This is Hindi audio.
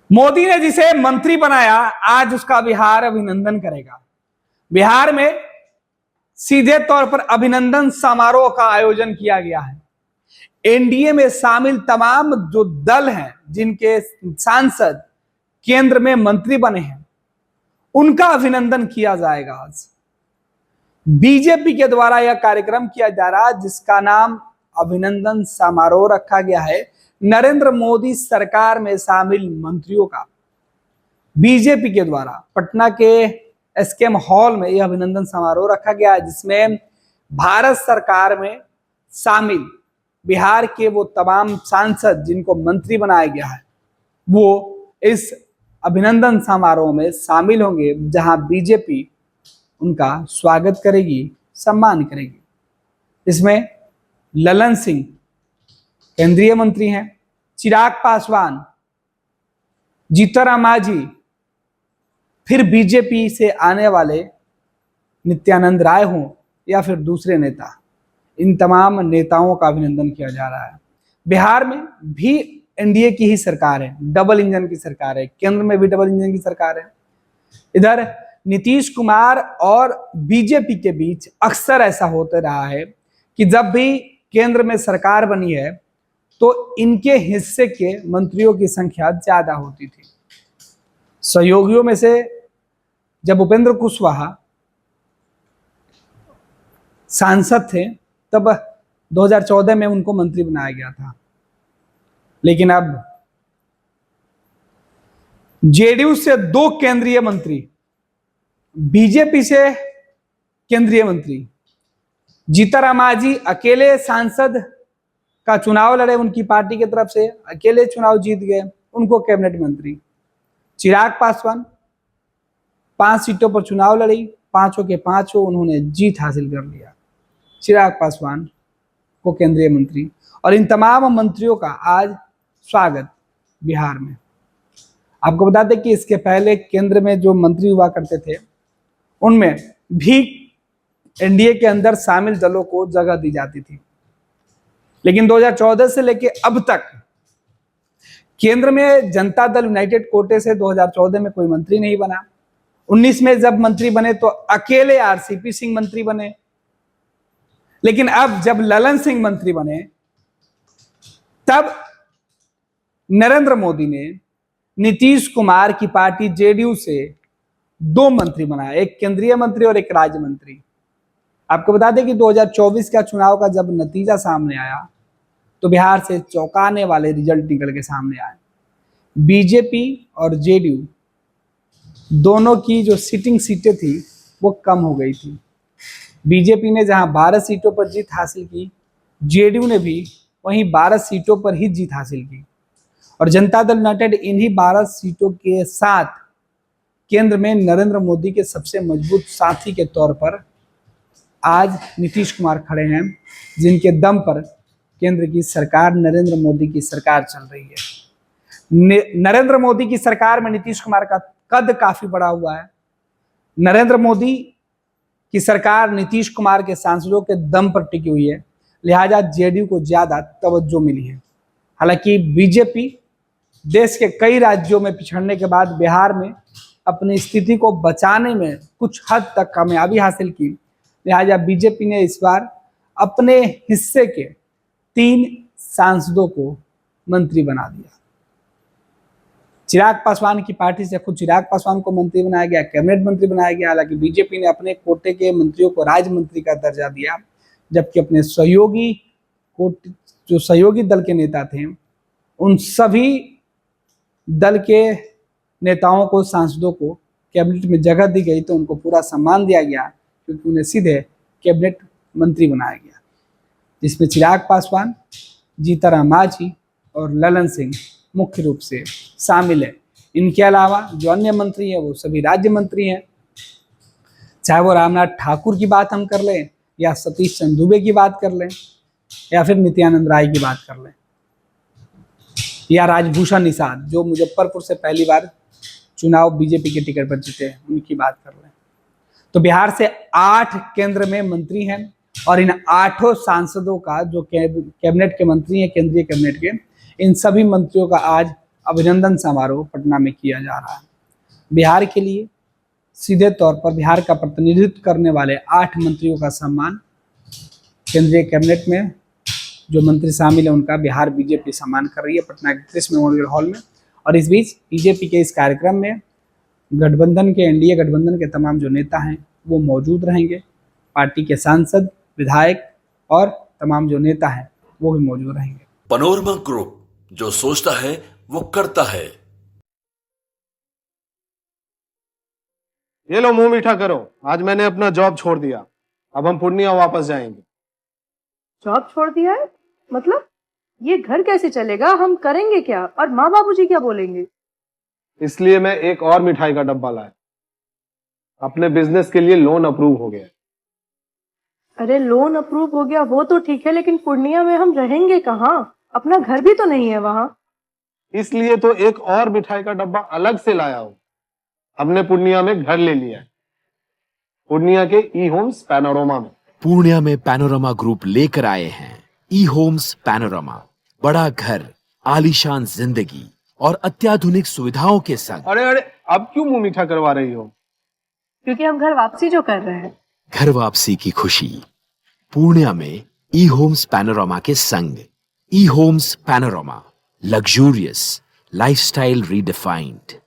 मोदी ने जिसे मंत्री बनाया, आज उसका बिहार अभिनंदन करेगा। बिहार में सीधे तौर पर अभिनंदन समारोह का आयोजन किया गया है। एनडीए में शामिल तमाम जो दल हैं, जिनके सांसद केंद्र में मंत्री बने हैं, उनका अभिनंदन किया जाएगा। आज बीजेपी के द्वारा यह कार्यक्रम किया जा रहा है, जिसका नाम अभिनंदन समारोह रखा गया है। नरेंद्र मोदी सरकार में शामिल मंत्रियों का बीजेपी के द्वारा पटना के एसकेएम हॉल में यह अभिनंदन समारोह रखा गया है, जिसमें भारत सरकार में शामिल बिहार के वो तमाम सांसद जिनको मंत्री बनाया गया है, वो इस अभिनंदन समारोह में शामिल होंगे, जहां बीजेपी उनका स्वागत करेगी, सम्मान करेगी। इसमें ललन सिंह केंद्रीय मंत्री हैं, चिराग पासवान, जीतनराम मांझी, फिर बीजेपी से आने वाले नित्यानंद राय हों या फिर दूसरे नेता, इन तमाम नेताओं का अभिनंदन किया जा रहा है। बिहार में भी एनडीए की ही सरकार है, डबल इंजन की सरकार है, केंद्र में भी डबल इंजन की सरकार है। इधर नीतीश कुमार और बीजेपी के बीच अक्सर ऐसा होता रहा है कि जब भी केंद्र में सरकार बनी है तो इनके हिस्से के मंत्रियों की संख्या ज्यादा होती थी। सहयोगियों में से जब उपेंद्र कुशवाहा सांसद थे, तब 2014 में उनको मंत्री बनाया गया था। लेकिन अब जेडीयू से 2 केंद्रीय मंत्री, बीजेपी से केंद्रीय मंत्री, जीतनराम मांझी अकेले सांसद का चुनाव लड़े, उनकी पार्टी की तरफ से अकेले चुनाव जीत गए, उनको कैबिनेट मंत्री। चिराग पासवान 5 सीटों पर चुनाव लड़ी, 5 के 5 उन्होंने जीत हासिल कर लिया, चिराग पासवान को केंद्रीय मंत्री। और इन तमाम मंत्रियों का आज स्वागत बिहार में। आपको बता दें कि इसके पहले केंद्र में जो मंत्री हुआ करते थे, उनमें भी एनडीए के अंदर शामिल दलों को जगह दी जाती थी। लेकिन 2014 से लेके अब तक केंद्र में जनता दल यूनाइटेड कोटे से 2014 में कोई मंत्री नहीं बना। 19 में जब मंत्री बने तो अकेले आरसीपी सिंह मंत्री बने। लेकिन अब जब ललन सिंह मंत्री बने, तब नरेंद्र मोदी ने नीतीश कुमार की पार्टी जेडीयू से 2 मंत्री बनाया, एक केंद्रीय मंत्री और एक राज्य मंत्री। आपको बता दें कि 2024 का चुनाव का जब नतीजा सामने आया तो बिहार से चौंकाने वाले रिजल्ट निकल के सामने आए। बीजेपी और जेडीयू दोनों की जो सिटिंग सीटें थी वो कम हो गई थी। बीजेपी ने जहां 12 सीटों पर जीत हासिल की, जेडीयू ने भी वहीं 12 सीटों पर ही जीत हासिल की। और जनता दल यूनाइटेड इन्हीं 12 सीटों के साथ केंद्र में नरेंद्र मोदी के सबसे मजबूत साथी के तौर पर आज नीतीश कुमार खड़े हैं, जिनके दम पर केंद्र की सरकार, नरेंद्र मोदी की सरकार चल रही है। नरेंद्र मोदी की सरकार में नीतीश कुमार का कद काफी बड़ा हुआ है। नरेंद्र मोदी की सरकार नीतीश कुमार के सांसदों के दम पर टिकी हुई है, लिहाजा जेडीयू को ज्यादा तवज्जो मिली है। हालांकि बीजेपी देश के कई राज्यों में पिछड़ने के बाद बिहार में अपनी स्थिति को बचाने में कुछ हद तक कामयाबी हासिल की, लिहाजा बीजेपी ने इस बार अपने हिस्से के 3 सांसदों को मंत्री बना दिया। चिराग पासवान की पार्टी से खुद चिराग पासवान को मंत्री बनाया गया, कैबिनेट मंत्री बनाया गया। हालांकि बीजेपी ने अपने कोटे के मंत्रियों को राज्य मंत्री का दर्जा दिया, जबकि अपने जो सहयोगी दल के नेता थे, उन सभी दल के नेताओं को, सांसदों को कैबिनेट में जगह दी गई, तो उनको पूरा सम्मान दिया गया, क्योंकि उन्हें सीधे कैबिनेट मंत्री बनाया गया, जिसमें चिराग पासवान, जीतनराम मांझी और ललन सिंह मुख्य रूप से शामिल है। इनके अलावा जो अन्य मंत्री हैं वो सभी राज्य मंत्री हैं, चाहे वो रामनाथ ठाकुर की बात हम कर लें, या सतीश चंद्र दुबे की बात कर लें, या फिर नित्यानंद राय की बात कर लें, या राजभूषण निषाद जो मुजफ्फरपुर से पहली बार चुनाव बीजेपी के टिकट पर जीते हैं, उनकी बात कर लें। तो बिहार से 8 केंद्र में मंत्री हैं, और इन 8 सांसदों का जो कैबिनेट के मंत्री हैं, केंद्रीय कैबिनेट के, इन सभी मंत्रियों का आज अभिनंदन समारोह पटना में किया जा रहा है। बिहार के लिए सीधे तौर पर बिहार का प्रतिनिधित्व करने वाले 8 मंत्रियों का सम्मान केंद्रीय कैबिनेट में जो मंत्री शामिल है उनका बिहार बीजेपी सम्मान कर रही है पटना के कृष्ण मेमोरियल हॉल में। और इस बीच बीजेपी के इस कार्यक्रम में गठबंधन के एनडीए गठबंधन के तमाम जो नेता हैं वो मौजूद रहेंगे। पार्टी के सांसद, विधायक और तमाम जो नेता हैं वो भी मौजूद रहेंगे। पैनोरमा ग्रुप, जो सोचता है वो करता है। ये लो मुंह मीठा करो, आज मैंने अपना जॉब छोड़ दिया, अब हम पूर्णिया वापस जाएंगे। जॉब छोड़ दिया है? मतलब ये घर कैसे चलेगा? हम करेंगे क्या? और माँ बाबूजी क्या बोलेंगे? इसलिए मैं एक और मिठाई का डब्बा लाया। अपने बिजनेस के लिए लोन अप्रूव हो गया। अरे लोन अप्रूव हो गया वो तो ठीक है, लेकिन पूर्णिया में हम रहेंगे कहाँ? अपना घर भी तो नहीं है वहाँ। इसलिए तो एक और मिठाई का डब्बा अलग से लाया हूँ। हमने पूर्णिया में घर ले लिया है, पूर्णिया के ई होम्स पैनोरमा में। पूर्णिया में पैनोरमा ग्रुप लेकर आए हैं ई होम्स पैनोरमा। बड़ा घर, आलीशान जिंदगी और अत्याधुनिक सुविधाओं के संग। अरे अरे, अब क्यों मुंह मीठा करवा रही हो? क्योंकि हम घर वापसी जो कर रहे हैं। घर वापसी की खुशी पूर्णिया में ई होम्स पैनोरमा के संग। ई Homes Panorama, luxurious lifestyle redefined.